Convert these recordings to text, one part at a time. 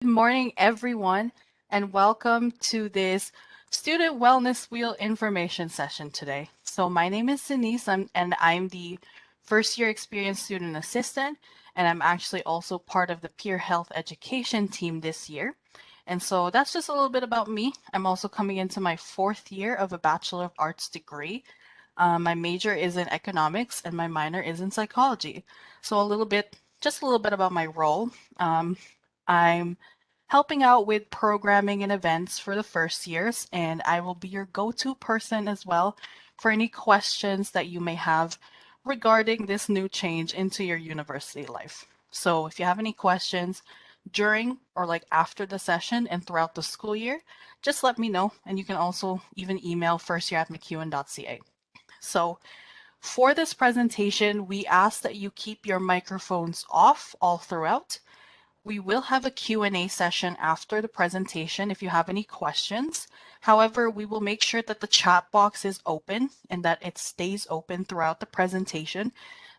Good morning, everyone, and welcome to this Student Wellness Wheel information session today. So my name is Denise, and I'm the first year experienced student assistant, and I'm actually also part of the peer health education team this year. And so that's just a little bit about me. I'm also coming into my fourth year of a Bachelor of Arts degree. My major is in economics and my minor is in psychology. So just a little bit about my role. I'm helping out with programming and events for the first years, and I will be your go-to person as well for any questions that you may have regarding this new change into your university life. So if you have any questions during or like after the session and throughout the school year, just let me know, and you can also even email firstyear@mcewen.ca. So for this presentation, we ask that you keep your microphones off all throughout. We will have a Q&A session after the presentation if you have any questions. However, we will make sure that the chat box is open and that it stays open throughout the presentation,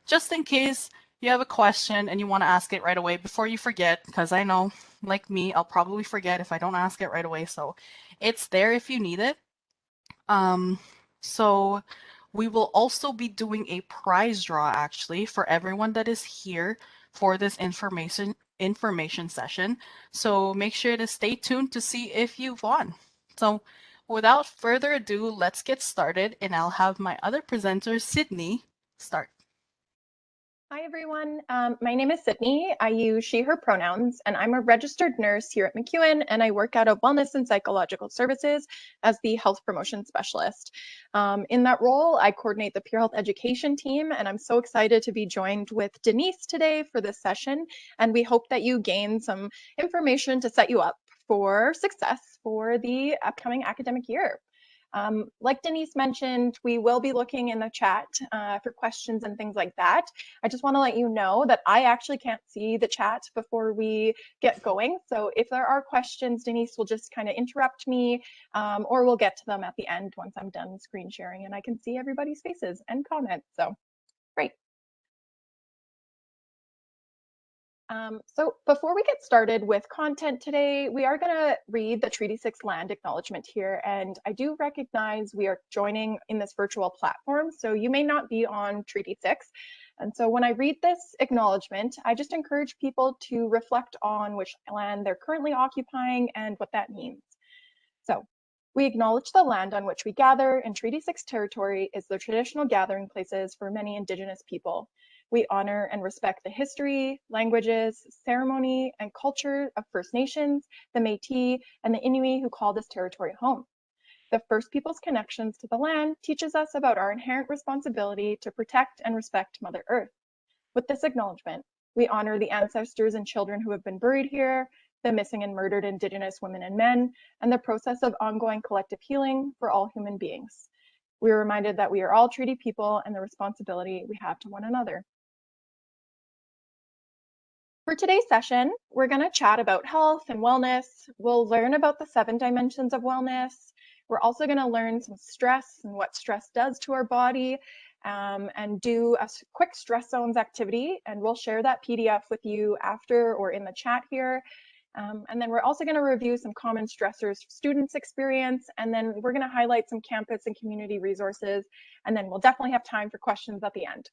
just in case you have a question and you want to ask it right away before you forget, because I know, like me, I'll probably forget if I don't ask it right away. So it's there if you need it. Um, so we will also be doing a prize draw actually for everyone that is here for this information session. So make sure to stay tuned to see if you've won. So without further ado, let's get started and I'll have my other presenter, Sydney, start. Hi, everyone. My name is Sydney. I use she, her pronouns, and I'm a registered nurse here at McEwen, and I work out of Wellness and Psychological Services as the Health Promotion Specialist. In that role, I coordinate the peer health education team, and I'm so excited to be joined with Denise today for this session, and we hope that you gain some information to set you up for success for the upcoming academic year. Like Denise mentioned, we will be looking in the chat for questions and things like that. I just want to let you know that I actually can't see the chat before we get going. So if there are questions, Denise will just kind of interrupt me or we'll get to them at the end once I'm done screen sharing and I can see everybody's faces and comments. So great. So before we get started with content today, we are going to read the Treaty 6 land acknowledgement here. And I do recognize we are joining in this virtual platform, so you may not be on Treaty 6. And so when I read this acknowledgement, I just encourage people to reflect on which land they're currently occupying and what that means. So we acknowledge the land on which we gather in Treaty 6 territory is the traditional gathering places for many Indigenous people. We honor and respect the history, languages, ceremony, and culture of First Nations, the Métis, and the Inuit who call this territory home. The First Peoples' connections to the land teaches us about our inherent responsibility to protect and respect Mother Earth. With this acknowledgement, we honor the ancestors and children who have been buried here, the missing and murdered Indigenous women and men, and the process of ongoing collective healing for all human beings. We are reminded that we are all treaty people and the responsibility we have to one another. For today's session, we're going to chat about health and wellness. We'll learn about the 7 dimensions of wellness. We're also going to learn some stress and what stress does to our body and do a quick stress zones activity. And we'll share that PDF with you after or in the chat here. And then we're also going to review some common stressors students experience. And then we're going to highlight some campus and community resources. And then we'll definitely have time for questions at the end.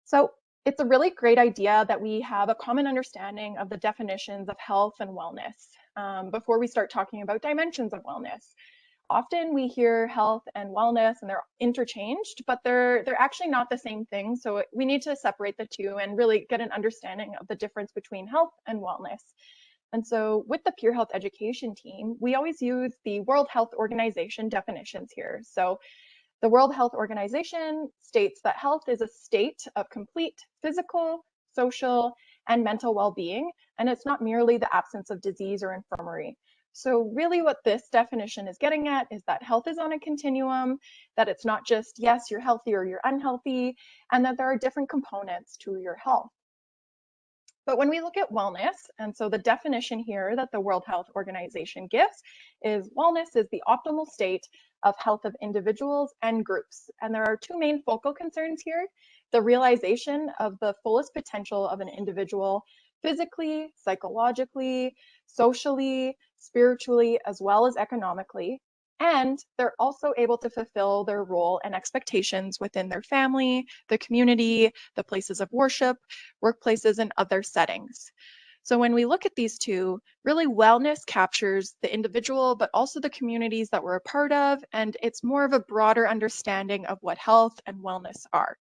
So it's a really great idea that we have a common understanding of the definitions of health and wellness before we start talking about dimensions of wellness. Often we hear health and wellness and they're interchanged, but they're actually not the same thing. So we need to separate the two and really get an understanding of the difference between health and wellness. And so with the peer health education team, we always use the World Health Organization definitions here. So the World Health Organization states that health is a state of complete physical, social, and mental well-being, and it's not merely the absence of disease or infirmary. So really what this definition is getting at is that health is on a continuum, that it's not just, yes, you're healthy or you're unhealthy, and that there are different components to your health. But when we look at wellness, and so the definition here that the World Health Organization gives is wellness is the optimal state of health of individuals and groups. And there are 2 main focal concerns here: the realization of the fullest potential of an individual physically, psychologically, socially, spiritually, as well as economically. And they're also able to fulfill their role and expectations within their family, the community, the places of worship, workplaces, and other settings. So when we look at these two, really wellness captures the individual, but also the communities that we're a part of, and it's more of a broader understanding of what health and wellness are.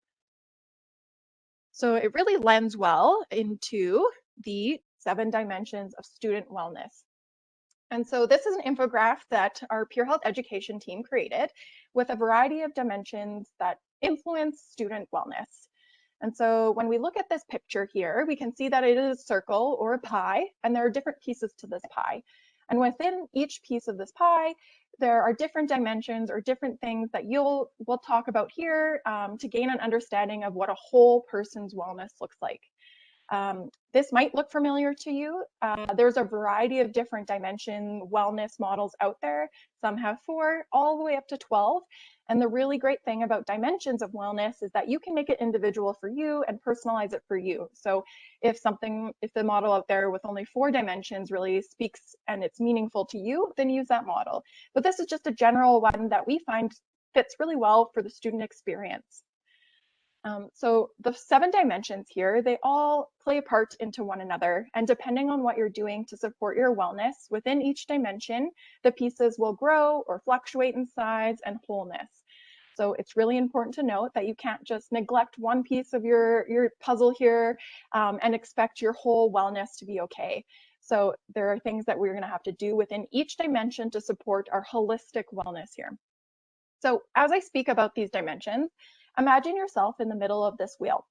So it really lends well into the 7 dimensions of student wellness. And so this is an infographic that our peer health education team created with a variety of dimensions that influence student wellness. And so when we look at this picture here, we can see that it is a circle or a pie, and there are different pieces to this pie. And within each piece of this pie, there are different dimensions or different things that we'll talk about here to gain an understanding of what a whole person's wellness looks like. This might look familiar to you. There's a variety of different dimension wellness models out there. Some have 4, all the way up to 12. And the really great thing about dimensions of wellness is that you can make it individual for you and personalize it for you. So if the model out there with only 4 dimensions really speaks and it's meaningful to you, then use that model. But this is just a general one that we find fits really well for the student experience. So the 7 dimensions here, they all play a part into one another. And depending on what you're doing to support your wellness within each dimension, the pieces will grow or fluctuate in size and wholeness. So it's really important to note that you can't just neglect one piece of your puzzle here and expect your whole wellness to be okay. So there are things that we're going to have to do within each dimension to support our holistic wellness here. So as I speak about these dimensions, imagine yourself in the middle of this wheel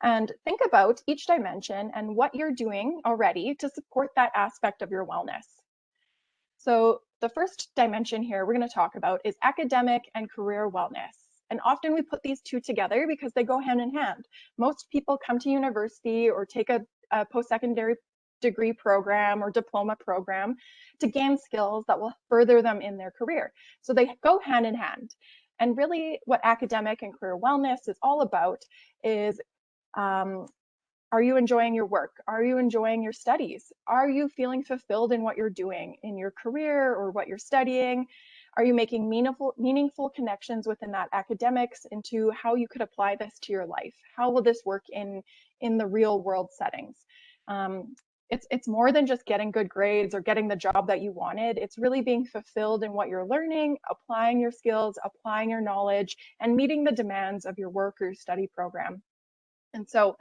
and think about each dimension and what you're doing already to support that aspect of your wellness. So the first dimension here we're going to talk about is academic and career wellness. And often we put these two together because they go hand in hand. Most people come to university or take a post-secondary degree program or diploma program to gain skills that will further them in their career. So they go hand in hand. And really what academic and career wellness is all about is are you enjoying your work? Are you enjoying your studies? Are you feeling fulfilled in what you're doing in your career or what you're studying? Are you making meaningful connections within that academics into how you could apply this to your life? How will this work in the real world settings? It's more than just getting good grades or getting the job that you wanted. It's really being fulfilled in what you're learning, applying your skills, applying your knowledge, and meeting the demands of your work or study program. And so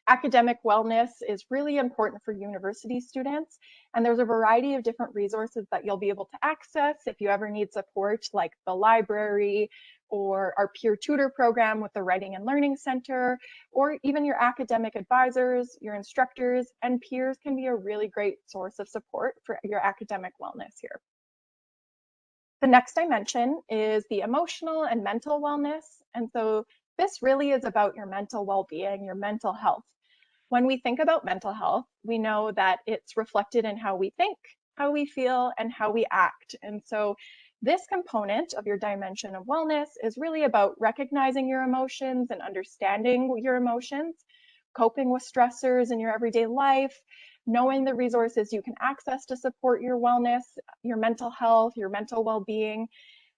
academic wellness is really important for university students. And there's a variety of different resources that you'll be able to access if you ever need support, like the library or our peer tutor program with the Writing and Learning Center, or even your academic advisors, your instructors, and peers can be a really great source of support for your academic wellness here. The next dimension is the emotional and mental wellness. And so this really is about your mental well-being, your mental health. When we think about mental health, we know that it's reflected in how we think, how we feel, and how we act. And so this component of your dimension of wellness is really about recognizing your emotions and understanding your emotions, coping with stressors in your everyday life, knowing the resources you can access to support your wellness, your mental health, your mental well-being,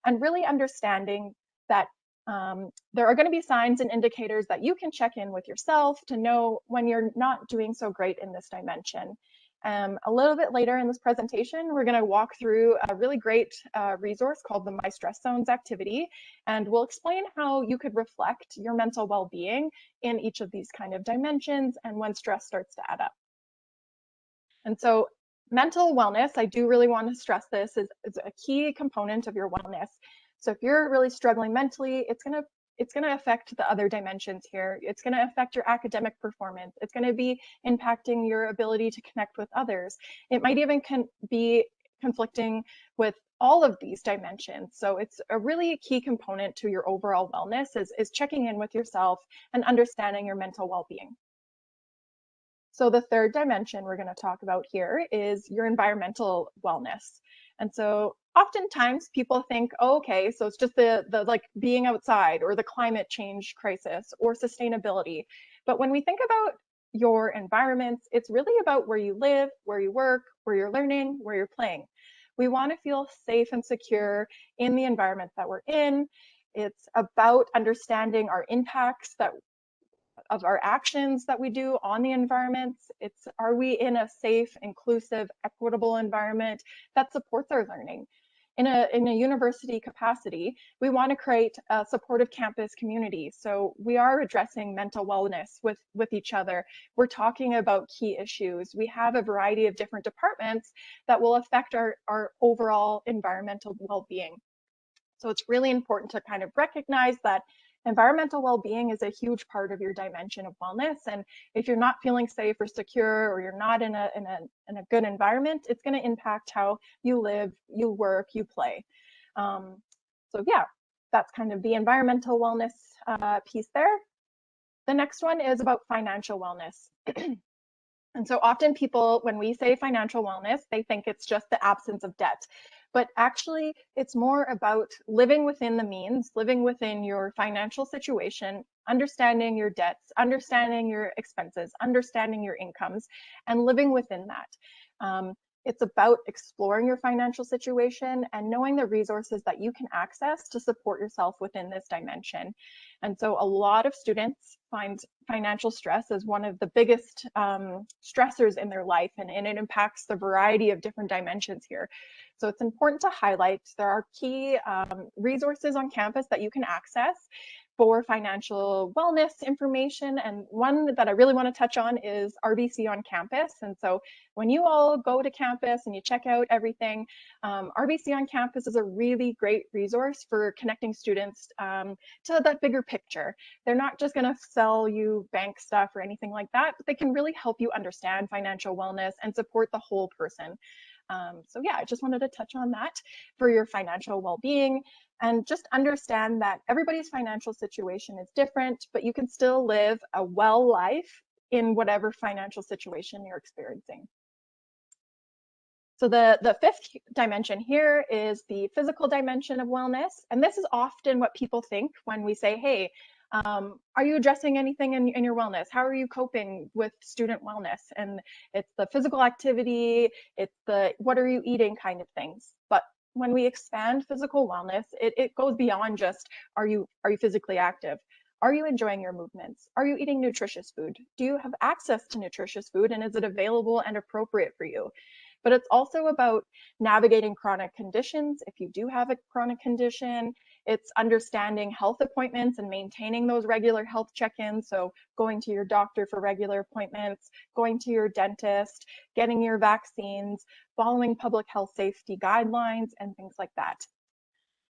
and really understanding that there are going to be signs and indicators that you can check in with yourself to know when you're not doing so great in this dimension. A little bit later in this presentation, we're going to walk through a really great resource called the My Stress Zones activity, and we'll explain how you could reflect your mental well-being in each of these kind of dimensions and when stress starts to add up. And so mental wellness, I do really want to stress this, is a key component of your wellness. So if you're really struggling mentally, it's going to affect the other dimensions here. It's going to affect your academic performance. It's going to be impacting your ability to connect with others. It might even be conflicting with all of these dimensions. So it's a really key component to your overall wellness is checking in with yourself and understanding your mental well-being. So the third dimension we're going to talk about here is your environmental wellness. And so oftentimes people think, oh, okay, so it's just the like being outside or the climate change crisis or sustainability. But when we think about your environments. It's really about where you live, where you work, where you're learning, where you're playing. We want to feel safe and secure in the environment that we're in. It's about understanding our impacts that of our actions that we do on the environment. It's, are we in a safe, inclusive, equitable environment that supports our learning? In a university capacity, we want to create a supportive campus community. So we are addressing mental wellness with each other. We're talking about key issues. We have a variety of different departments that will affect our overall environmental well-being. So it's really important to kind of recognize that environmental well-being is a huge part of your dimension of wellness. And if you're not feeling safe or secure, or you're not in a good environment, it's going to impact how you live, you work, you play. So yeah, that's kind of the environmental wellness piece there. The next one is about financial wellness. And so often people, when we say financial wellness, they think it's just the absence of debt. But actually, it's more about living within the means, living within your financial situation, understanding your debts, understanding your expenses, understanding your incomes, and living within that. It's about exploring your financial situation and knowing the resources that you can access to support yourself within this dimension. And so a lot of students find financial stress as one of the biggest stressors in their life, and it impacts the variety of different dimensions here. So it's important to highlight there are key resources on campus that you can access for financial wellness information. And one that I really want to touch on is RBC on campus. And so when you all go to campus and you check out everything, RBC on campus is a really great resource for connecting students to that bigger picture. They're not just going to sell you bank stuff or anything like that, but they can really help you understand financial wellness and support the whole person. So yeah, I just wanted to touch on that for your financial well-being, and just understand that everybody's financial situation is different, but you can still live a well life in whatever financial situation you're experiencing. So the fifth dimension here is the physical dimension of wellness. And this is often what people think when we say, hey, are you addressing anything in your wellness? How are you coping with student wellness? And it's the physical activity, it's the what are you eating kind of things. But when we expand physical wellness, it goes beyond just are you physically active? Are you enjoying your movements? Are you eating nutritious food? Do you have access to nutritious food, and is it available and appropriate for you? But it's also about navigating chronic conditions. If you do have a chronic condition, it's understanding health appointments and maintaining those regular health check-ins. So going to your doctor for regular appointments, going to your dentist, getting your vaccines, following public health safety guidelines, and things like that.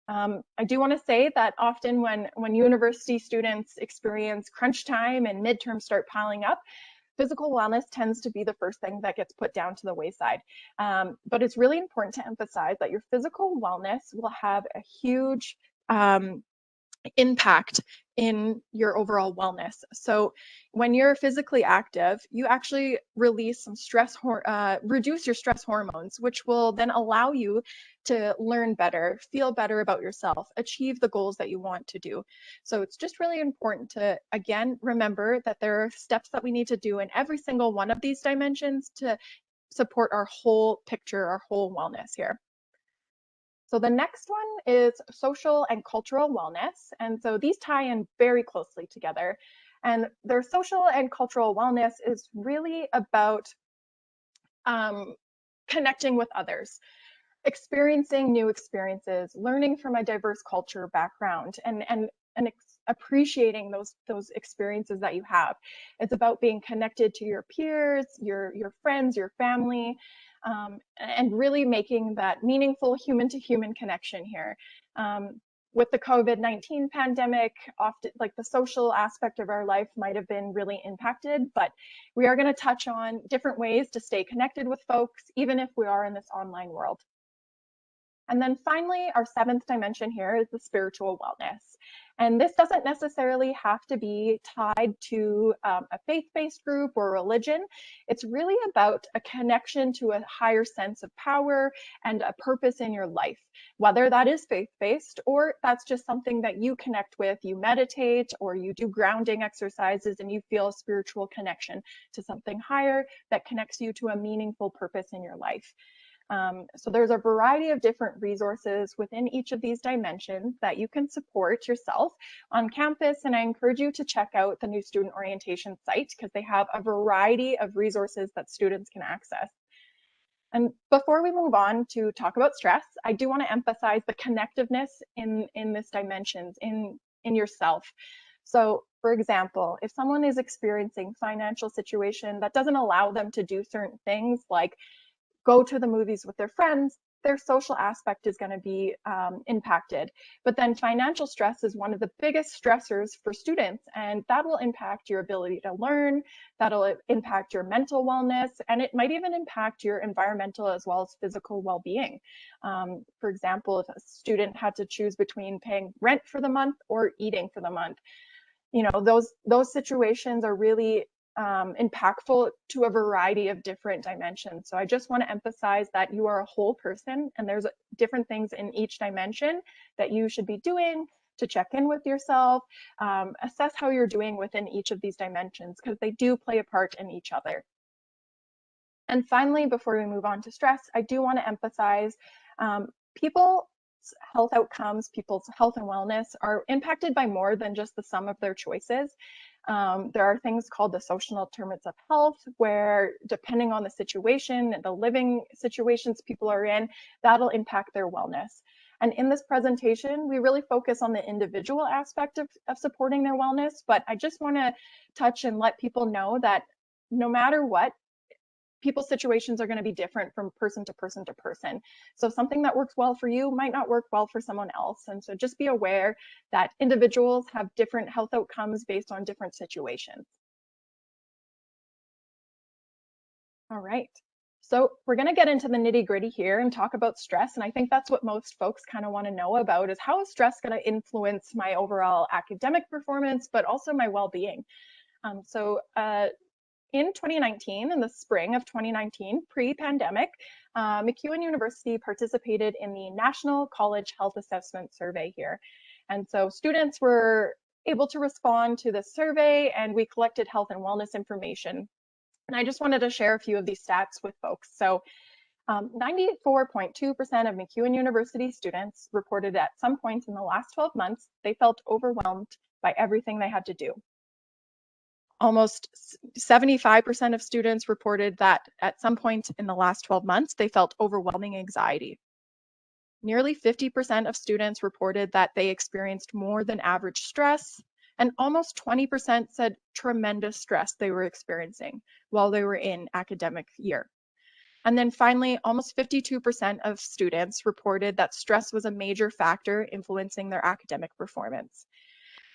I do want to say that often when university students experience crunch time and midterms start piling up, physical wellness tends to be the first thing that gets put down to the wayside. But it's really important to emphasize that your physical wellness will have a huge impact in your overall wellness. So when you're physically active, you actually release some reduce your stress hormones, which will then allow you to learn better, feel better about yourself, achieve the goals that you want to do. So it's just really important to, again, remember that there are steps that we need to do in every single one of these dimensions to support our whole picture, our whole wellness here. So the next one is social and cultural wellness. And so these tie in very closely together. And their social and cultural wellness is really about connecting with others, experiencing new experiences, learning from a diverse culture background, and appreciating those experiences that you have. It's about being connected to your peers, your friends, your family, and really making that meaningful human-to-human connection here. With the COVID-19 pandemic, often like the social aspect of our life might have been really impacted, but we are going to touch on different ways to stay connected with folks, even if we are in this online world. And then finally, our seventh dimension here is the spiritual wellness. And this doesn't necessarily have to be tied to a faith-based group or religion. It's really about a connection to a higher sense of power and a purpose in your life, whether that is faith-based or that's just something that you connect with, you meditate or you do grounding exercises and you feel a spiritual connection to something higher that connects you to a meaningful purpose in your life. So there's a variety of different resources within each of these dimensions that you can support yourself on campus. And I encourage you to check out the new student orientation site because they have a variety of resources that students can access. And before we move on to talk about stress, I do want to emphasize the connectiveness in this dimensions in yourself. So for example, if someone is experiencing financial situation that doesn't allow them to do certain things like go to the movies with their friends, their social aspect is going to be impacted. But then financial stress is one of the biggest stressors for students, and that will impact your ability to learn, that'll impact your mental wellness, and it might even impact your environmental as well as physical well-being. For example, if a student had to choose between paying rent for the month or eating for the month, you know, those situations are really impactful to a variety of different dimensions. So I just want to emphasize that you are a whole person and there's different things in each dimension that you should be doing to check in with yourself, assess how you're doing within each of these dimensions because they do play a part in each other. And finally, before we move on to stress, I do want to emphasize people's health outcomes, people's health and wellness are impacted by more than just the sum of their choices. There are things called the social determinants of health, where depending on the situation and the living situations people are in, that'll impact their wellness. And in this presentation, we really focus on the individual aspect of supporting their wellness, but I just want to touch and let people know that no matter what, people's situations are going to be different from person to person to person. So something that works well for you might not work well for someone else. And so just be aware that individuals have different health outcomes based on different situations. All right. So we're going to get into the nitty gritty here and talk about stress. And I think that's what most folks kind of want to know about is how is stress going to influence my overall academic performance, but also my well-being. In 2019, in the spring of 2019, pre-pandemic, MacEwan University participated in the National College Health Assessment Survey here. And so students were able to respond to the survey and we collected health and wellness information. And I just wanted to share a few of these stats with folks. So 94.2% of MacEwan University students reported at some point in the last 12 months, they felt overwhelmed by everything they had to do. Almost 75% of students reported that at some point in the last 12 months, they felt overwhelming anxiety. Nearly 50% of students reported that they experienced more than average stress, and almost 20% said tremendous stress they were experiencing while they were in academic year. And then finally, almost 52% of students reported that stress was a major factor influencing their academic performance.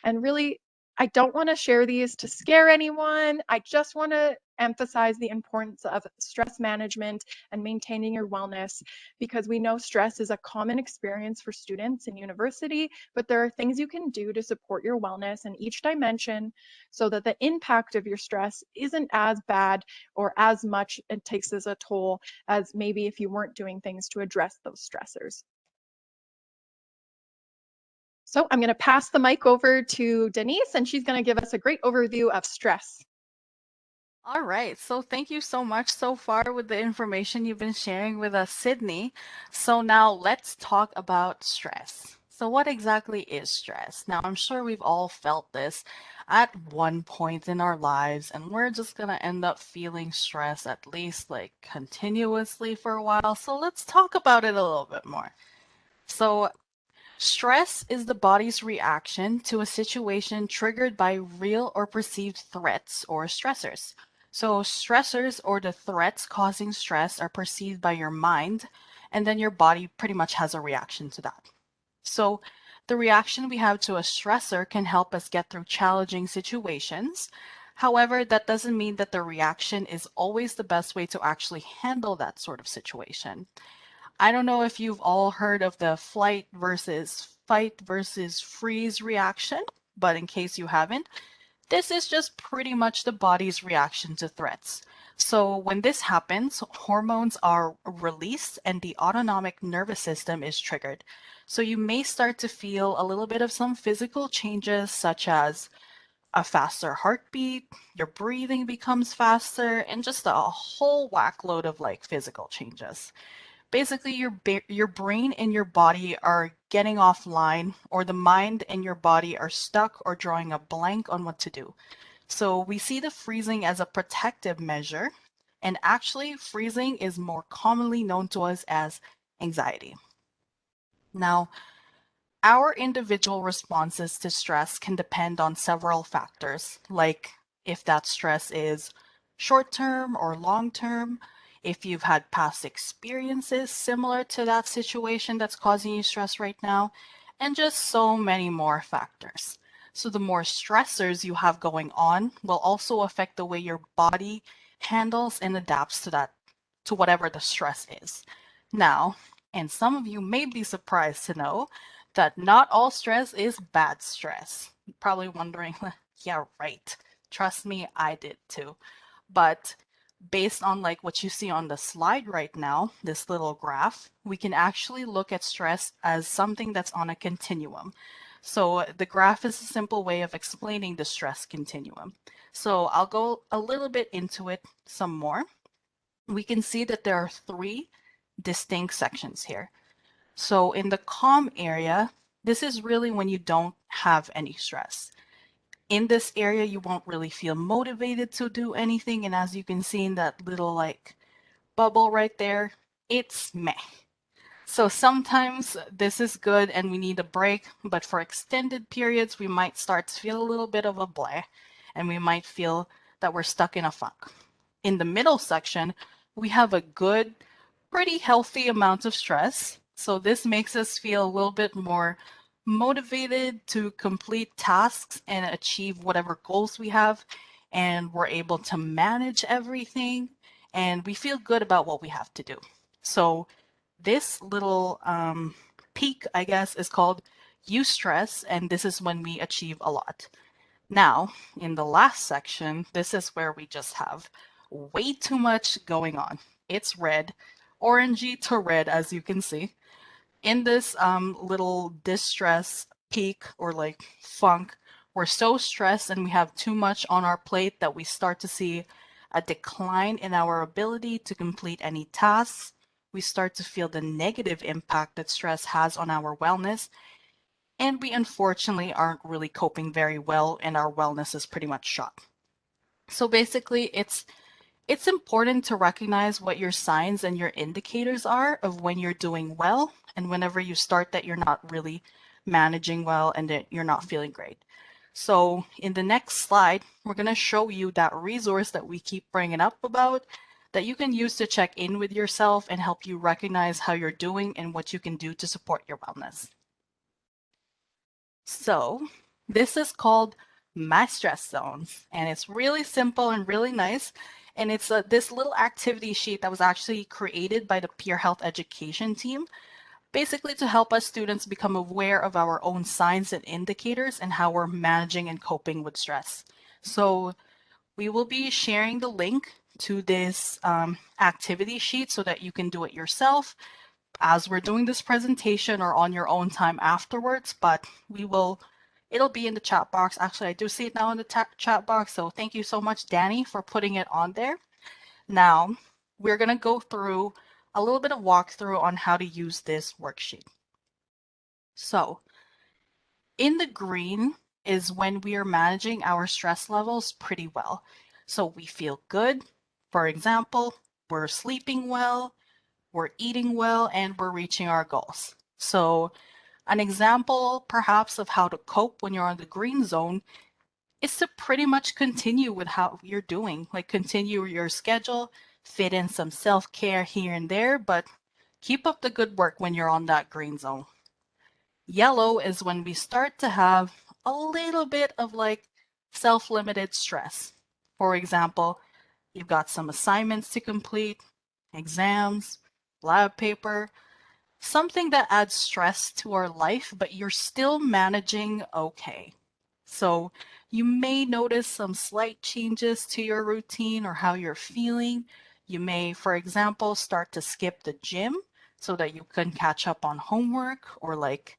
And really, I don't want to share these to scare anyone. I just want to emphasize the importance of stress management and maintaining your wellness because we know stress is a common experience for students in university, but there are things you can do to support your wellness in each dimension so that the impact of your stress isn't as bad or as much it takes as a toll as maybe if you weren't doing things to address those stressors. So I'm going to pass the mic over to Denise, and she's going to give us a great overview of stress. All right, so thank you so much so far with the information you've been sharing with us, Sydney. So now let's talk about stress. So what exactly is stress? Now, I'm sure we've all felt this at one point in our lives, and we're just gonna end up feeling stress at least like continuously for a while. So let's talk about it a little bit more. So stress is the body's reaction to a situation triggered by real or perceived threats or stressors. So, stressors or the threats causing stress are perceived by your mind, and then your body pretty much has a reaction to that. So, the reaction we have to a stressor can help us get through challenging situations. However, that doesn't mean that the reaction is always the best way to actually handle that sort of situation. I don't know if you've all heard of the flight versus fight versus freeze reaction, but in case you haven't, this is just pretty much the body's reaction to threats. So when this happens, hormones are released and the autonomic nervous system is triggered. So you may start to feel a little bit of some physical changes, such as a faster heartbeat, your breathing becomes faster, and just a whole whack load of like physical changes. Basically, your brain and your body are getting offline, or the mind and your body are stuck or drawing a blank on what to do. So we see the freezing as a protective measure, and actually, freezing is more commonly known to us as anxiety. Now, our individual responses to stress can depend on several factors, like if that stress is short term or long term, if you've had past experiences similar to that situation that's causing you stress right now, and just so many more factors. So, the more stressors you have going on will also affect the way your body handles and adapts to whatever the stress is. Now, and some of you may be surprised to know that not all stress is bad stress. You're probably wondering, yeah, right. Trust me, I did too. But based on like what you see on the slide right now, this little graph, we can actually look at stress as something that's on a continuum. So the graph is a simple way of explaining the stress continuum. So I'll go a little bit into it some more. We can see that there are three distinct sections here. So in the calm area, this is really when you don't have any stress. In this area, you won't really feel motivated to do anything. And as you can see in that little like bubble right there, it's meh. So sometimes this is good and we need a break, but for extended periods, we might start to feel a little bit of a bleh, and we might feel that we're stuck in a funk. In the middle section, we have a good, pretty healthy amount of stress. So this makes us feel a little bit more motivated to complete tasks and achieve whatever goals we have. And we're able to manage everything and we feel good about what we have to do. So this little peak, I guess, is called eustress, and this is when we achieve a lot. Now, in the last section, this is where we just have way too much going on. It's red, orangey to red, as you can see. In this little distress peak or like funk, we're so stressed and we have too much on our plate that we start to see a decline in our ability to complete any tasks. We start to feel the negative impact that stress has on our wellness, and we unfortunately aren't really coping very well, and our wellness is pretty much shot. So basically, it's important to recognize what your signs and your indicators are of when you're doing well and whenever you start that you're not really managing well and that you're not feeling great. So in the next slide, we're going to show you that resource that we keep bringing up about that you can use to check in with yourself and help you recognize how you're doing and what you can do to support your wellness. So this is called My Stress Zones, and it's really simple and really nice. And it's this little activity sheet that was actually created by the peer health education team, basically to help us students become aware of our own signs and indicators and how we're managing and coping with stress. So we will be sharing the link to this activity sheet so that you can do it yourself as we're doing this presentation or on your own time afterwards, but it'll be in the chat box. Actually, I do see it now in the chat box. So thank you so much, Danny, for putting it on there. Now, we're going to go through a little bit of walkthrough on how to use this worksheet. So in the green is when we are managing our stress levels pretty well. So we feel good. For example, we're sleeping well, we're eating well, and we're reaching our goals. So an example perhaps of how to cope when you're on the green zone is to pretty much continue with how you're doing, like continue your schedule, fit in some self-care here and there, but keep up the good work when you're on that green zone. Yellow is when we start to have a little bit of like self-limited stress. For example, you've got some assignments to complete, exams, lab paper, something that adds stress to our life, but you're still managing okay. So you may notice some slight changes to your routine or how you're feeling. You may, for example, start to skip the gym so that you can catch up on homework or like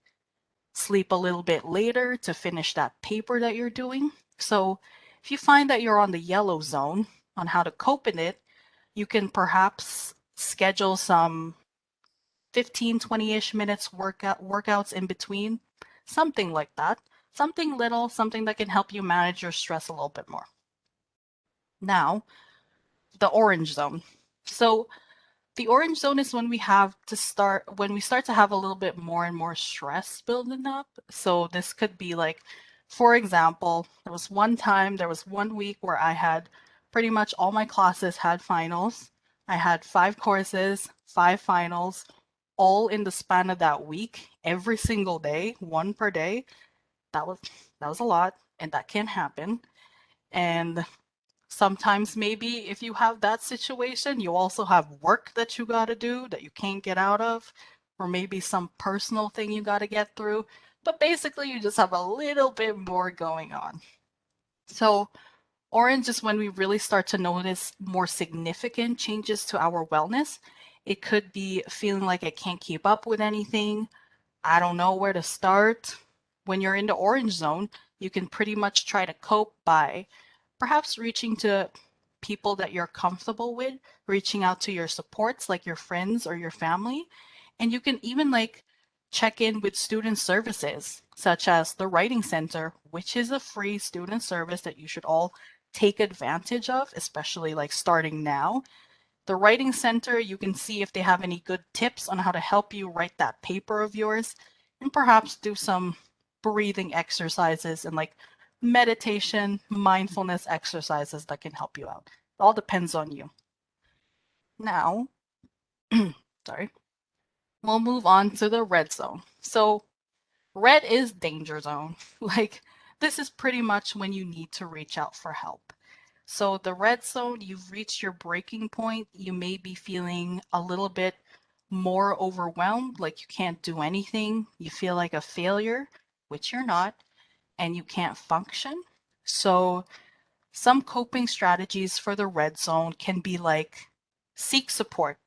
sleep a little bit later to finish that paper that you're doing. So if you find that you're on the yellow zone on how to cope in it, you can perhaps schedule some 15, 20-ish minutes workouts in between, something like that. Something little, something that can help you manage your stress a little bit more. Now, the orange zone. So the orange zone is when we start to have a little bit more and more stress building up. So this could be like, for example, there was one week where I had pretty much all my classes had finals. I had 5 courses, 5 finals, all in the span of that week, every single day, one per day. That was that was a lot, and that can happen. And sometimes maybe if you have that situation, you also have work that you got to do that you can't get out of, or maybe some personal thing you got to get through. But basically, you just have a little bit more going on. So, orange is when we really start to notice more significant changes to our wellness. It could be feeling like I can't keep up with anything. I don't know where to start. When you're in the orange zone, you can pretty much try to cope by perhaps reaching to people that you're comfortable with, reaching out to your supports like your friends or your family. And you can even like check in with student services such as the Writing Center, which is a free student service that you should all take advantage of, especially like starting now. The Writing Center, you can see if they have any good tips on how to help you write that paper of yours and perhaps do some breathing exercises and like meditation, mindfulness exercises that can help you out. It all depends on you. Now, sorry, we'll move on to the red zone. So, red is danger zone. Like, this is pretty much when you need to reach out for help. So the red zone, you've reached your breaking point. You may be feeling a little bit more overwhelmed, like you can't do anything. You feel like a failure, which you're not, and you can't function. So some coping strategies for the red zone can be like seek support.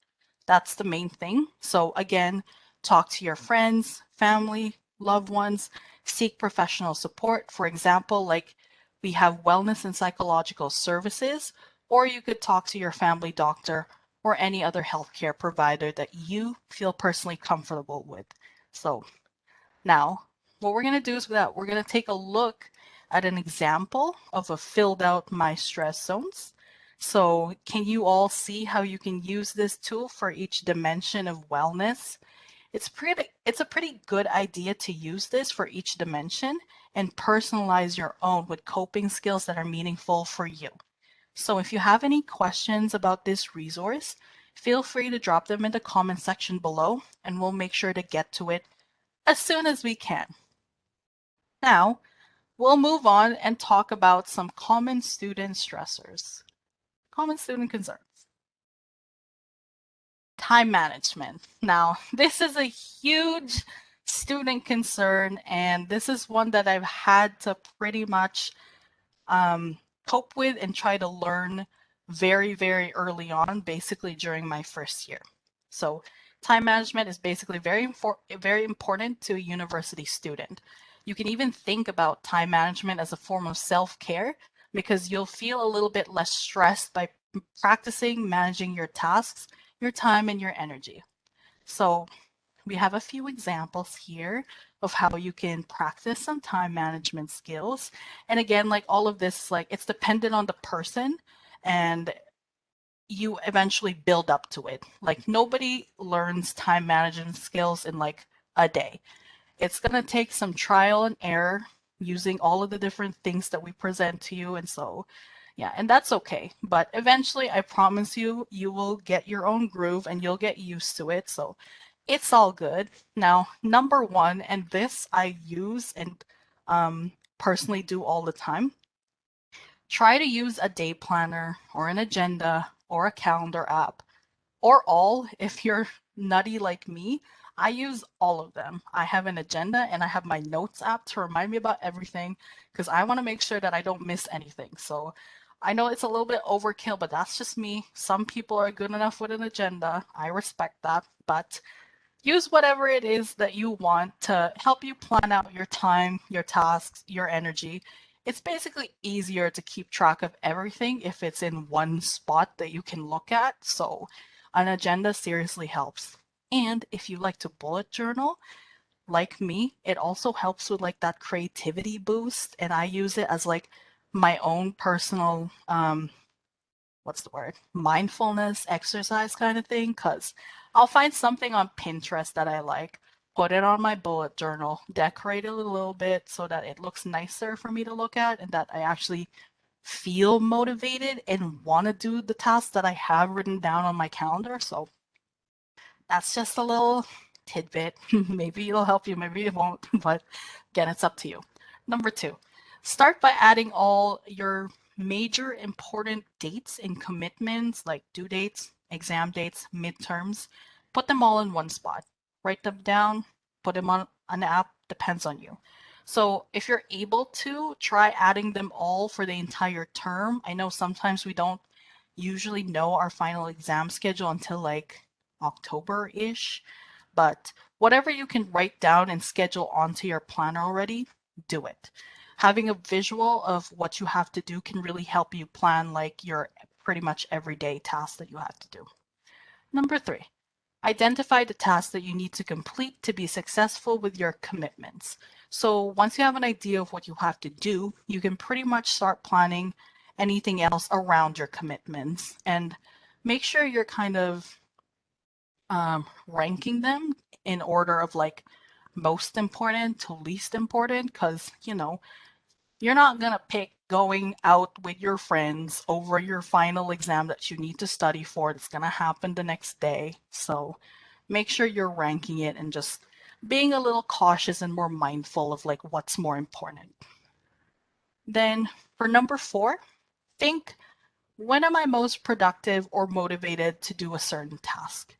That's the main thing. So again, talk to your friends, family, loved ones, seek professional support. For example, like we have wellness and psychological services, or you could talk to your family doctor or any other healthcare provider that you feel personally comfortable with. So now, what we're going to do is that we're going to take a look at an example of a filled out my stress zones. So can you all see how you can use this tool for each dimension of wellness? It's a pretty good idea to use this for each dimension and personalize your own with coping skills that are meaningful for you. So if you have any questions about this resource, feel free to drop them in the comment section below and we'll make sure to get to it as soon as we can. Now, we'll move on and talk about some common student stressors, common student concerns. Time management. Now, this is a huge student concern, and this is one that I've had to pretty much um, cope with and try to learn very, very early on, basically during my first year. So, time management is basically very important to a university student. You can even think about time management as a form of self care because you'll feel a little bit less stressed by practicing managing your tasks, your time, and your energy. So, we have a few examples here of how you can practice some time management skills. And again, like all of this, like it's dependent on the person and you eventually build up to it. Like nobody learns time management skills in like a day. It's going to take some trial and error using all of the different things that we present to you. And so, yeah, and that's okay. But eventually, I promise you, you will get your own groove and you'll get used to it. So it's all good. Now, number one, and this I use and personally do all the time, try to use a day planner or an agenda or a calendar app or all if you're nutty like me. I use all of them. I have an agenda and I have my notes app to remind me about everything because I want to make sure that I don't miss anything. So I know it's a little bit overkill, but that's just me. Some people are good enough with an agenda. I respect that, but use whatever it is that you want to help you plan out your time, your tasks, your energy. It's basically easier to keep track of everything if it's in one spot that you can look at. So, an agenda seriously helps. And if you like to bullet journal, like me, it also helps with like that creativity boost. And I use it as like my own personal what's the word, mindfulness exercise kind of thing, because I'll find something on Pinterest that I like, put it on my bullet journal, decorate it a little bit so that it looks nicer for me to look at and that I actually feel motivated and want to do the tasks that I have written down on my calendar. So that's just a little tidbit. Maybe it'll help you, maybe it won't, but again, it's up to you. Number two, start by adding all your major important dates and commitments like due dates, exam dates, midterms. Put them all in one spot. Write them down, put them on an app, depends on you. So if you're able to, try adding them all for the entire term. I know sometimes we don't usually know our final exam schedule until like October-ish, but whatever you can write down and schedule onto your planner already, do it. Having a visual of what you have to do can really help you plan like your pretty much everyday tasks that you have to do. Number three, identify the tasks that you need to complete to be successful with your commitments. So once you have an idea of what you have to do, you can pretty much start planning anything else around your commitments and make sure you're kind of ranking them in order of like most important to least important because you're not gonna pick going out with your friends over your final exam that you need to study for. It's gonna happen the next day. So make sure you're ranking it and just being a little cautious and more mindful of like what's more important. Then for number four, think, when am I most productive or motivated to do a certain task?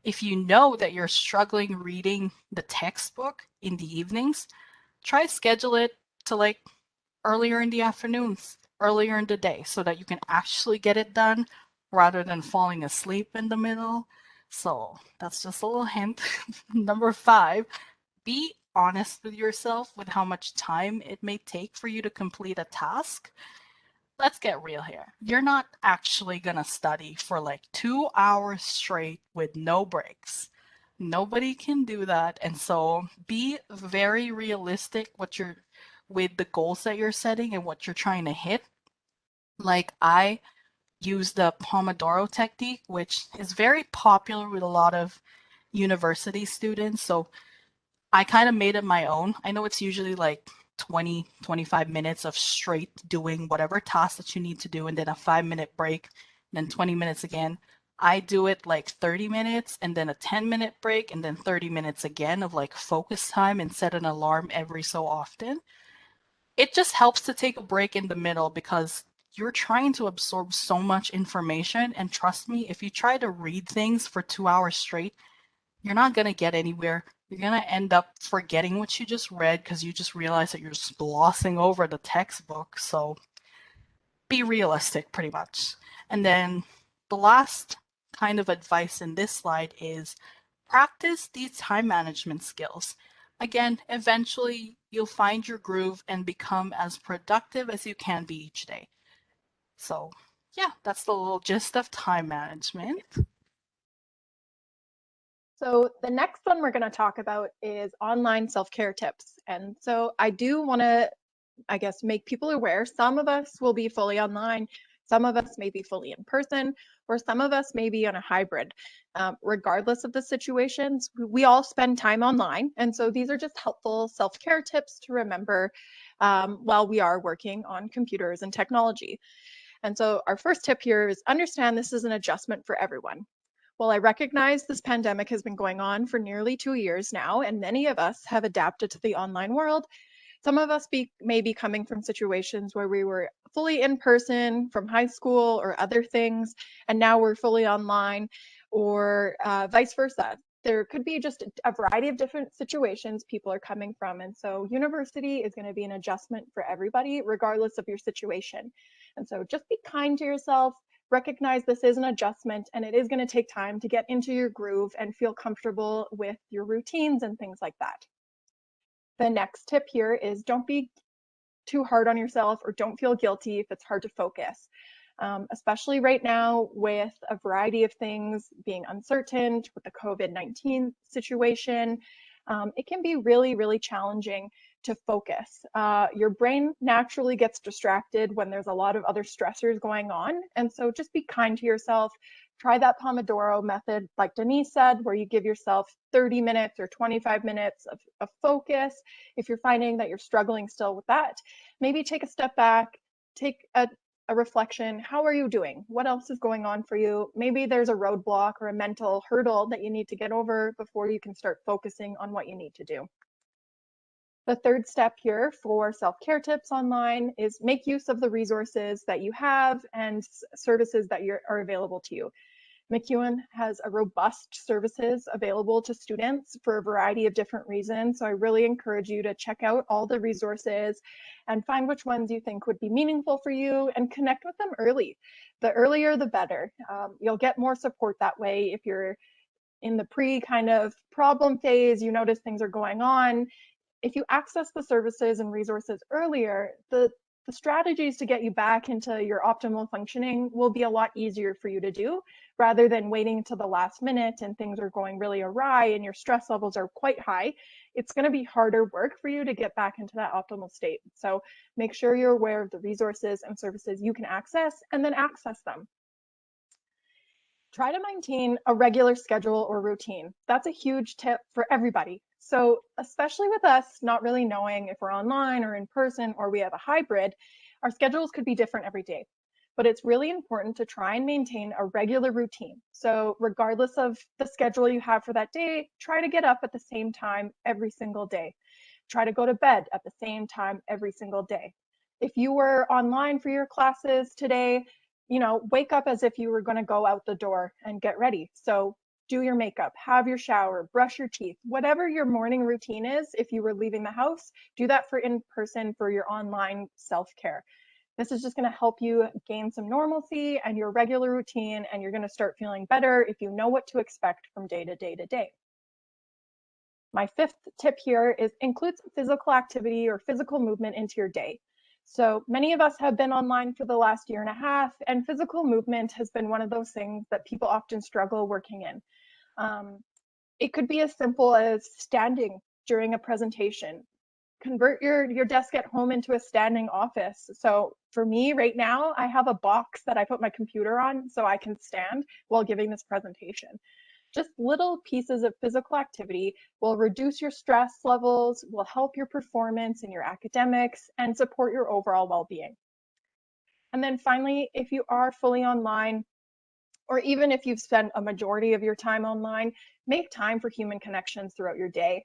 If you know that you're struggling reading the textbook in the evenings, try schedule it to like earlier in the afternoons, earlier in the day, so that you can actually get it done rather than falling asleep in the middle. So that's just a little hint. Number five, be honest with yourself with how much time it may take for you to complete a task. Let's get real here. You're not actually gonna study for like 2 hours straight with no breaks. Nobody can do that. And so be very realistic with the goals that you're setting and what you're trying to hit. Like I use the Pomodoro technique, which is very popular with a lot of university students. So I kind of made it my own. I know it's usually like 20, 25 minutes of straight doing whatever task that you need to do, and then a 5 minute break, and then 20 minutes again. I do it like 30 minutes and then a 10-minute break, and then 30 minutes again of like focus time and set an alarm every so often. It just helps to take a break in the middle because you're trying to absorb so much information. And trust me, if you try to read things for 2 hours straight, you're not going to get anywhere. You're going to end up forgetting what you just read because you just realize that you're just glossing over the textbook. So be realistic, pretty much. And then the last kind of advice in this slide is practice these time management skills. Again, eventually you'll find your groove and become as productive as you can be each day. So, yeah, that's the little gist of time management. So the next one we're going to talk about is online self-care tips. And so I do want to, I guess, make people aware. Some of us will be fully online, some of us may be fully in person, or some of us may be on a hybrid. Regardless of the situations, we all spend time online. And so these are just helpful self-care tips to remember while we are working on computers and technology. And so our first tip here is understand this is an adjustment for everyone. Well, I recognize this pandemic has been going on for nearly 2 years now, and many of us have adapted to the online world. Some of us may be coming from situations where we were fully in person from high school or other things, and now we're fully online, or vice versa. there could be just a variety of different situations people are coming from. And so university is going to be an adjustment for everybody, regardless of your situation. And so just be kind to yourself, recognize this is an adjustment, and it is going to take time to get into your groove and feel comfortable with your routines and things like that. The next tip here is don't be too hard on yourself or don't feel guilty if it's hard to focus. Especially right now with a variety of things being uncertain with the COVID-19 situation, it can be really, really challenging to focus. Your brain naturally gets distracted when there's a lot of other stressors going on. And so just be kind to yourself. Try that Pomodoro method, like Denise said, where you give yourself 30 minutes or 25 minutes of focus. If you're finding that you're struggling still with that, maybe take a step back, take a reflection. How are you doing? What else is going on for you? Maybe there's a roadblock or a mental hurdle that you need to get over before you can start focusing on what you need to do. The third step here for self-care tips online is make use of the resources that you have and services that are available to you. MacEwan has a robust services available to students for a variety of different reasons. So I really encourage you to check out all the resources and find which ones you think would be meaningful for you and connect with them early. The earlier, the better. You'll get more support that way. If you're in the pre kind of problem phase, you notice things are going on. If you access the services and resources earlier, the strategies to get you back into your optimal functioning will be a lot easier for you to do rather than waiting until the last minute and things are going really awry and your stress levels are quite high. It's going to be harder work for you to get back into that optimal state. So make sure you're aware of the resources and services you can access and then access them. Try to maintain a regular schedule or routine. That's a huge tip for everybody. So especially with us not really knowing if we're online or in person or we have a hybrid, our schedules could be different every day. But it's really important to try and maintain a regular routine. So regardless of the schedule you have for that day, try to get up at the same time every single day. Try to go to bed at the same time every single day. If you were online for your classes today, wake up as if you were going to go out the door and get ready. So do your makeup, have your shower, brush your teeth, whatever your morning routine is. If you were leaving the house, do that for in person for your online self-care. This is just going to help you gain some normalcy and your regular routine, and you're going to start feeling better if you know what to expect from day to day to day. My fifth tip here is include some physical activity or physical movement into your day. So many of us have been online for the last year and a half, and physical movement has been one of those things that people often struggle working in. It could be as simple as standing during a presentation. Convert your desk at home into a standing office. So for me right now, I have a box that I put my computer on so I can stand while giving this presentation. Just little pieces of physical activity will reduce your stress levels, will help your performance in your academics, and support your overall well-being. And then finally, if you are fully online, or even if you've spent a majority of your time online, make time for human connections throughout your day.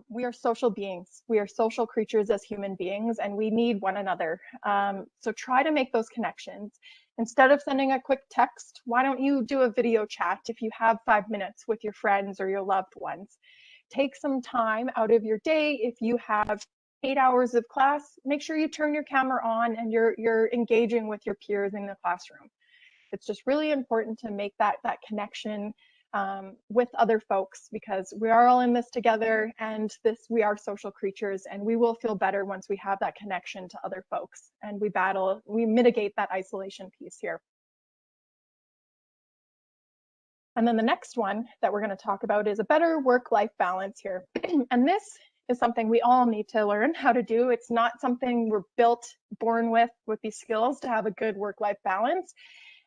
We are social beings. We are social creatures as human beings, and we need one another. So try to make those connections. Instead of sending a quick text, why don't you do a video chat if you have 5 minutes with your friends or your loved ones? Take some time out of your day. If you have 8 hours of class, make sure you turn your camera on and you're engaging with your peers in the classroom. It's just really important to make that connection with other folks, because we are all in this together, and we are social creatures, and we will feel better once we have that connection to other folks and we mitigate that isolation piece here. And then the next one that we're going to talk about is a better work-life balance here. And this is something we all need to learn how to do. It's not something we're born with these skills to have a good work-life balance.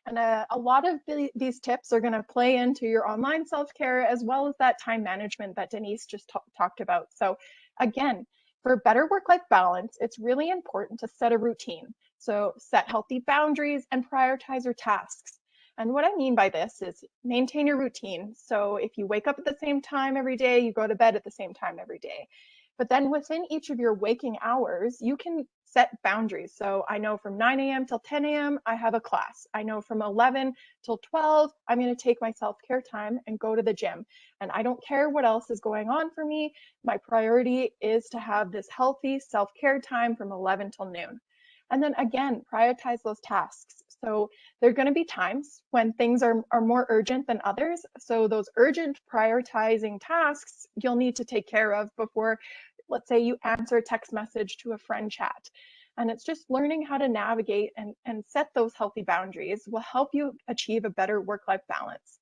And a lot of these tips are going to play into your online self-care as well as that time management that Denise just talked about. So again, for better work-life balance, it's really important to set a routine. So set healthy boundaries and prioritize your tasks. And what I mean by this is maintain your routine. So if you wake up at the same time every day, you go to bed at the same time every day. But then within each of your waking hours, you can set boundaries. So I know from 9 a.m. till 10 a.m., I have a class. I know from 11 till 12, I'm going to take my self care time and go to the gym. And I don't care what else is going on for me. My priority is to have this healthy self care time from 11 till noon. And then again, prioritize those tasks. So there are going to be times when things are more urgent than others. So those urgent prioritizing tasks you'll need to take care of before, let's say, you answer a text message to a friend chat. And it's just learning how to navigate and set those healthy boundaries will help you achieve a better work-life balance.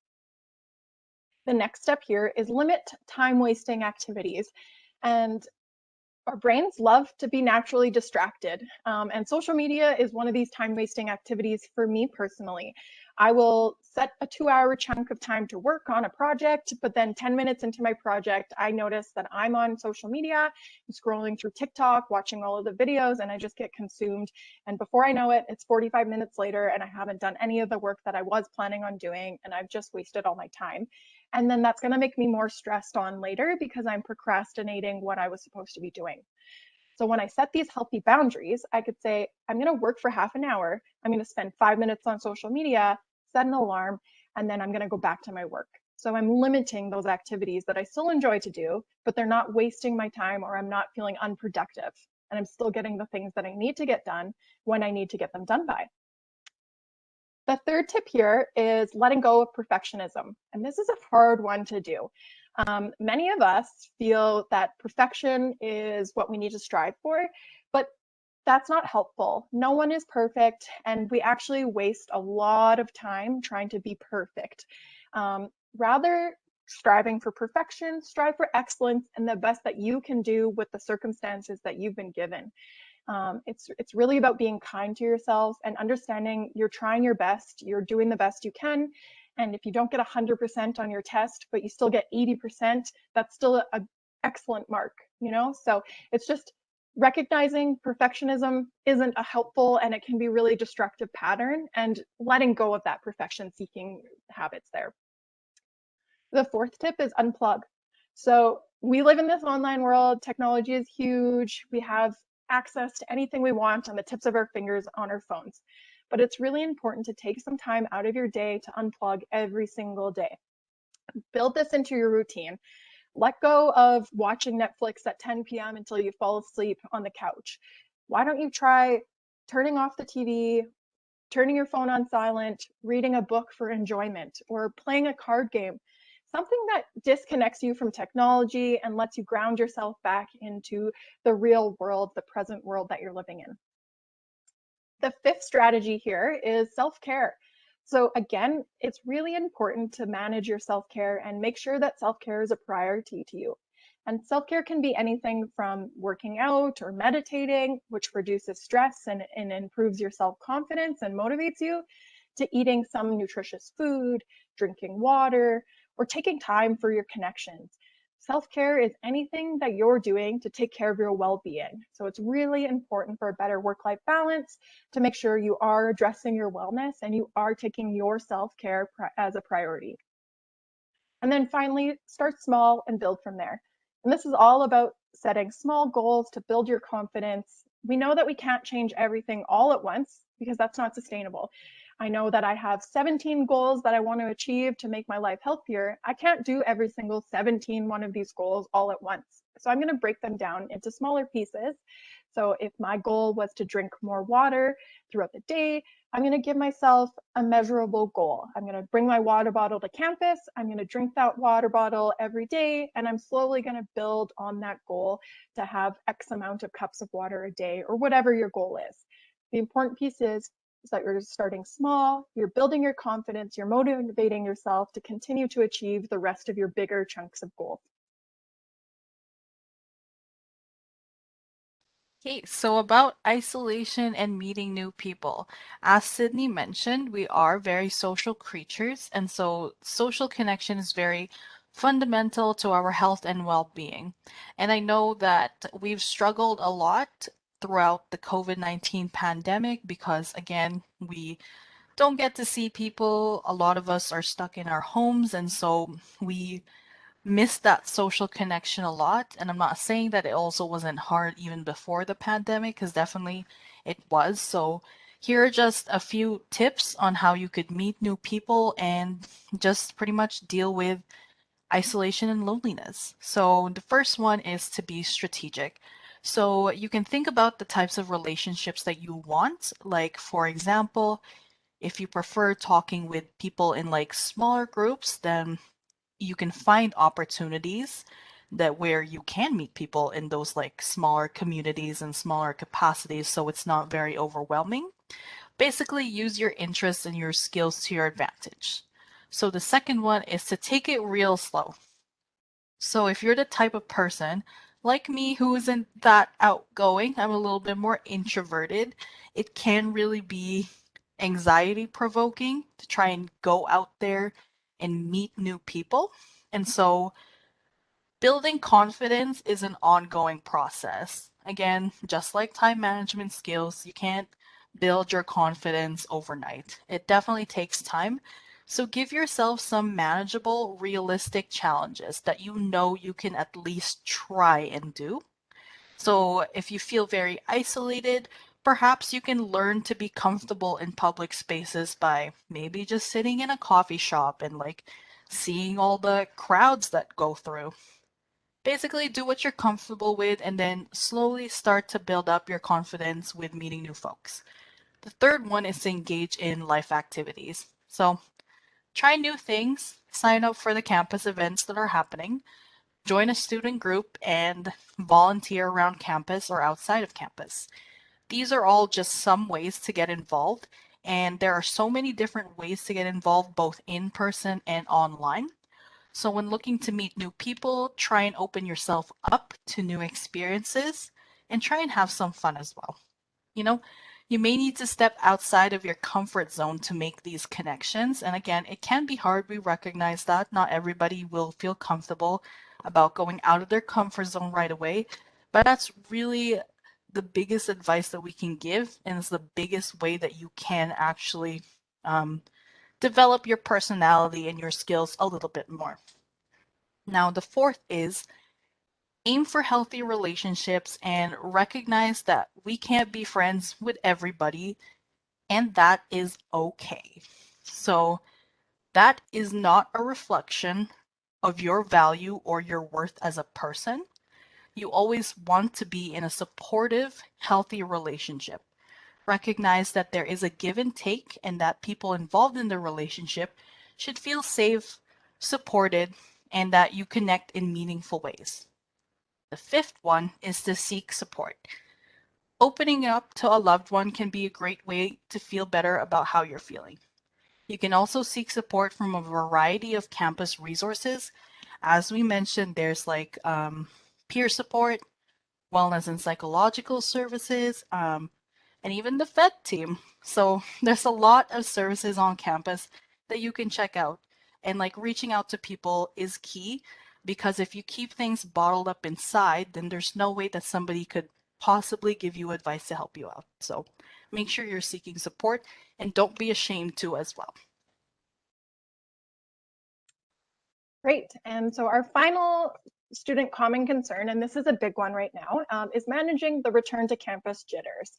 The next step here is limit time wasting activities. And our brains love to be naturally distracted. And social media is one of these time wasting activities for me personally. I will set a 2 hour chunk of time to work on a project, but then 10 minutes into my project, I notice that I'm on social media, scrolling through TikTok, watching all of the videos, and I just get consumed. And before I know it, it's 45 minutes later, and I haven't done any of the work that I was planning on doing, and I've just wasted all my time. And then that's going to make me more stressed on later because I'm procrastinating what I was supposed to be doing. So when I set these healthy boundaries, I could say, I'm going to work for half an hour. I'm going to spend 5 minutes on social media, set an alarm, and then I'm going to go back to my work. So I'm limiting those activities that I still enjoy to do, but they're not wasting my time or I'm not feeling unproductive. And I'm still getting the things that I need to get done when I need to get them done by. The third tip here is letting go of perfectionism. And this is a hard one to do. Many of us feel that perfection is what we need to strive for, but that's not helpful. No one is perfect, and we actually waste a lot of time trying to be perfect. Rather, striving for perfection, strive for excellence and the best that you can do with the circumstances that you've been given. It's really about being kind to yourself and understanding you're trying your best, you're doing the best you can. And if you don't get 100% on your test, but you still get 80%, that's still an excellent mark, you know? So it's just recognizing perfectionism isn't a helpful and it can be really destructive pattern and letting go of that perfection seeking habits there. The fourth tip is unplug. So we live in this online world. Technology is huge. We have access to anything we want on the tips of our fingers on our phones. But it's really important to take some time out of your day to unplug every single day. Build this into your routine. Let go of watching Netflix at 10 p.m. until you fall asleep on the couch. Why don't you try turning off the TV, turning your phone on silent, reading a book for enjoyment, or playing a card game? Something that disconnects you from technology and lets you ground yourself back into the real world, the present world that you're living in. The fifth strategy here is self-care. So again, it's really important to manage your self-care and make sure that self-care is a priority to you. And self-care can be anything from working out or meditating, which reduces stress and improves your self-confidence and motivates you, to eating some nutritious food, drinking water, or taking time for your connections. Self-care is anything that you're doing to take care of your well-being. So it's really important for a better work-life balance to make sure you are addressing your wellness and you are taking your self-care as a priority. And then finally, start small and build from there. And this is all about setting small goals to build your confidence. We know that we can't change everything all at once because that's not sustainable. I know that I have 17 goals that I want to achieve to make my life healthier. I can't do every single 17 one of these goals all at once. So I'm going to break them down into smaller pieces. So if my goal was to drink more water throughout the day, I'm going to give myself a measurable goal. I'm going to bring my water bottle to campus. I'm going to drink that water bottle every day, and I'm slowly going to build on that goal to have X amount of cups of water a day, or whatever your goal is. The important piece is that you're starting small, you're building your confidence, you're motivating yourself to continue to achieve the rest of your bigger chunks of goals. Okay, so about isolation and meeting new people. As Sydney mentioned, we are very social creatures, and so social connection is very fundamental to our health and well-being. And I know that we've struggled a lot throughout the COVID-19 pandemic because, again, we don't get to see people. A lot of us are stuck in our homes, and so we missed that social connection a lot. And I'm not saying that it also wasn't hard even before the pandemic, because definitely it was. So here are just a few tips on how you could meet new people and just pretty much deal with isolation and loneliness. So the first one is to be strategic. So you can think about the types of relationships that you want. Like, for example, if you prefer talking with people in like smaller groups, then you can find opportunities that where you can meet people in those like smaller communities and smaller capacities so it's not very overwhelming. Basically, use your interests and your skills to your advantage. So the second one is to take it real slow. So if you're the type of person like me who isn't that outgoing, I'm a little bit more introverted, it can really be anxiety provoking to try and go out there and meet new people. And so building confidence is an ongoing process. Again, just like time management skills, you can't build your confidence overnight. It definitely takes time. So give yourself some manageable, realistic challenges that you know you can at least try and do. So if you feel very isolated, perhaps you can learn to be comfortable in public spaces by maybe just sitting in a coffee shop and like seeing all the crowds that go through. Basically, do what you're comfortable with and then slowly start to build up your confidence with meeting new folks. The third one is to engage in life activities. So, try new things, sign up for the campus events that are happening, join a student group, and volunteer around campus or outside of campus. These are all just some ways to get involved, and there are so many different ways to get involved both in person and online. So, when looking to meet new people, try and open yourself up to new experiences and try and have some fun as well. You know, you may need to step outside of your comfort zone to make these connections. And again, it can be hard. We recognize that not everybody will feel comfortable about going out of their comfort zone right away. But that's really the biggest advice that we can give. And it's the biggest way that you can actually um, develop your personality and your skills a little bit more. Now, the fourth is aim for healthy relationships and recognize that we can't be friends with everybody, and that is okay. So, that is not a reflection of your value or your worth as a person. You always want to be in a supportive, healthy relationship. Recognize that there is a give and take, and that people involved in the relationship should feel safe, supported, and that you connect in meaningful ways. The fifth one is to seek support. Opening up to a loved one can be a great way to feel better about how you're feeling. You can also seek support from a variety of campus resources. As we mentioned, there's like peer support, wellness and psychological services, and even the Fed team. So there's a lot of services on campus that you can check out. And like reaching out to people is key because if you keep things bottled up inside, then there's no way that somebody could possibly give you advice to help you out. So make sure you're seeking support and don't be ashamed to as well. Great. And so our final student common concern, and this is a big one right now, is managing the return to campus jitters.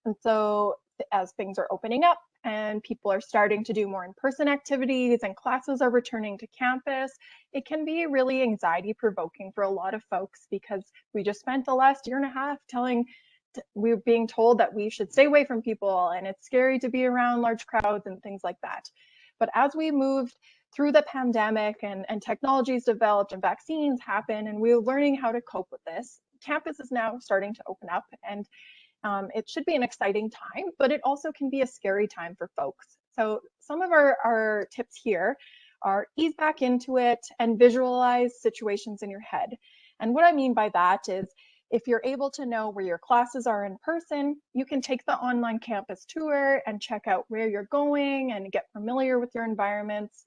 And so as things are opening up and people are starting to do more in-person activities and classes are returning to campus, it can be really anxiety provoking for a lot of folks because we just spent the last year and a half we're being told that we should stay away from people and it's scary to be around large crowds and things like that. But as we moved through the pandemic and technologies developed and vaccines happen and we're learning how to cope with this, campus is now starting to open up and it should be an exciting time, but it also can be a scary time for folks. So some of our tips here are ease back into it and visualize situations in your head. And what I mean by that is if you're able to know where your classes are in person, you can take the online campus tour and check out where you're going and get familiar with your environments.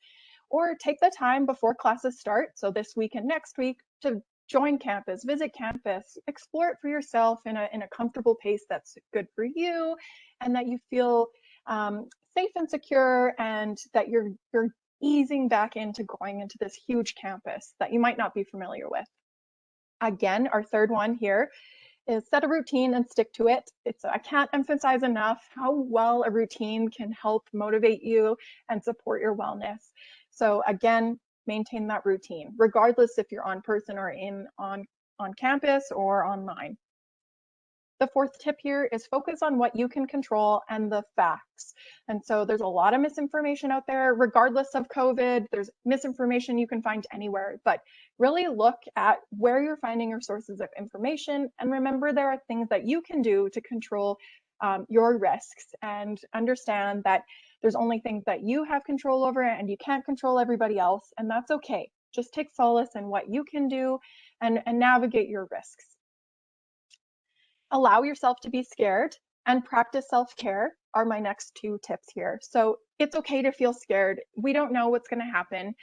Or take the time before classes start, so this week and next week, to join campus, visit campus, explore it for yourself in a comfortable pace that's good for you and that you feel safe and secure and that you're easing back into going into this huge campus that you might not be familiar with. Again, our third one here is set a routine and stick to it. I can't emphasize enough how well a routine can help motivate you and support your wellness. So again, maintain that routine, regardless if you're on person or on campus or online. The fourth tip here is focus on what you can control and the facts. And so there's a lot of misinformation out there, regardless of COVID. There's misinformation you can find anywhere, but really look at where you're finding your sources of information. And remember, there are things that you can do to control your risks, and understand that there's only things that you have control over and you can't control everybody else. And that's okay. Just take solace in what you can do and navigate your risks. Allow yourself to be scared and practice self-care are my next two tips here. So it's okay to feel scared. We don't know what's going to happen.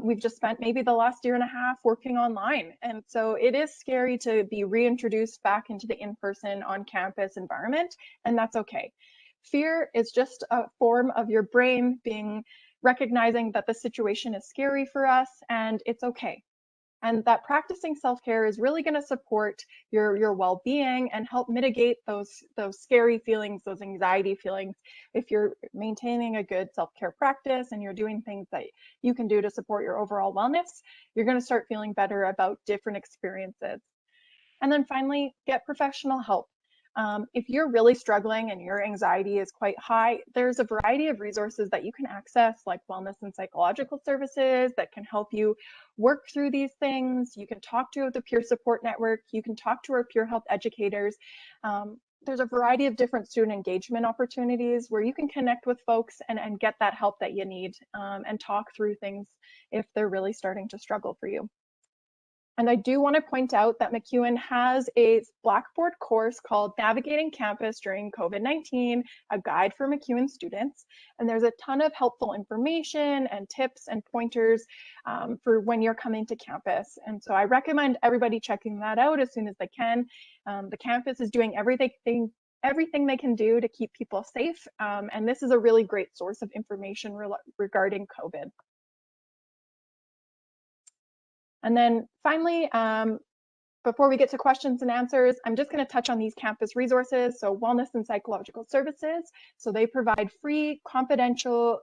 We've just spent maybe the last year and a half working online. And so it is scary to be reintroduced back into the in-person on-campus environment, and that's okay. Fear is just a form of your brain recognizing that the situation is scary for us, and it's okay. And that practicing self-care is really going to support your well-being and help mitigate those scary feelings, those anxiety feelings. If you're maintaining a good self-care practice and you're doing things that you can do to support your overall wellness, you're going to start feeling better about different experiences. And then finally, get professional help. If you're really struggling and your anxiety is quite high, there's a variety of resources that you can access, like wellness and psychological services that can help you work through these things. You can talk to the peer support network. You can talk to our peer health educators. There's a variety of different student engagement opportunities where you can connect with folks and get that help that you need, and talk through things if they're really starting to struggle for you. And I do want to point out that MacEwan has a Blackboard course called Navigating Campus During COVID-19, a guide for MacEwan students. And there's a ton of helpful information and tips and pointers for when you're coming to campus. And so I recommend everybody checking that out as soon as they can. The campus is doing everything they can do to keep people safe. And this is a really great source of information regarding COVID. And then finally, before we get to questions and answers, I'm just going to touch on these campus resources. So wellness and psychological services. So they provide free, confidential,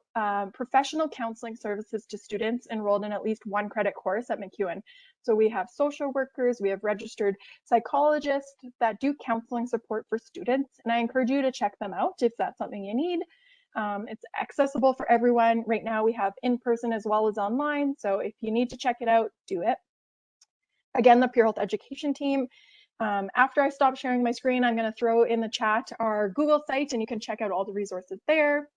professional counseling services to students enrolled in at least one credit course at MacEwan. So we have social workers, we have registered psychologists that do counseling support for students. And I encourage you to check them out if that's something you need. It's accessible for everyone. Right now we have in-person as well as online. So if you need to check it out, do it. Again, the Peer Health Education team. After I stop sharing my screen, I'm going to throw in the chat our Google site, and you can check out all the resources there.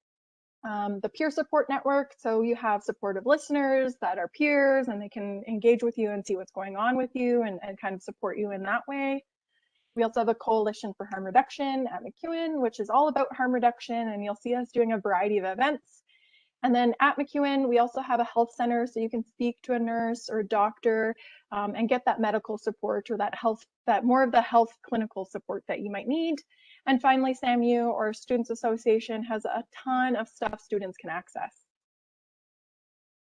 The peer support network. So you have supportive listeners that are peers, and they can engage with you and see what's going on with you and kind of support you in that way. We also have a Coalition for Harm Reduction at MacEwan, which is all about harm reduction, and you'll see us doing a variety of events. And then at MacEwan, we also have a health center, so you can speak to a nurse or a doctor and get that medical support or that more of the health clinical support that you might need. And finally, SAMU, or Students Association, has a ton of stuff students can access.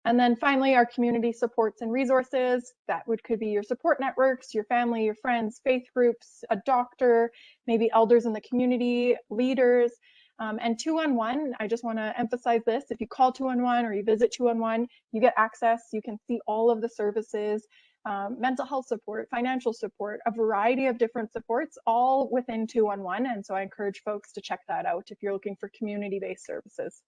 And then finally, our community supports and resources. That could be your support networks, your family, your friends, faith groups, a doctor, maybe elders in the community, leaders, and 211. I just want to emphasize this. If you call 211 or you visit 211, you get access. You can see all of the services, mental health support, financial support, a variety of different supports, all within 211. And so I encourage folks to check that out if you're looking for community-based services.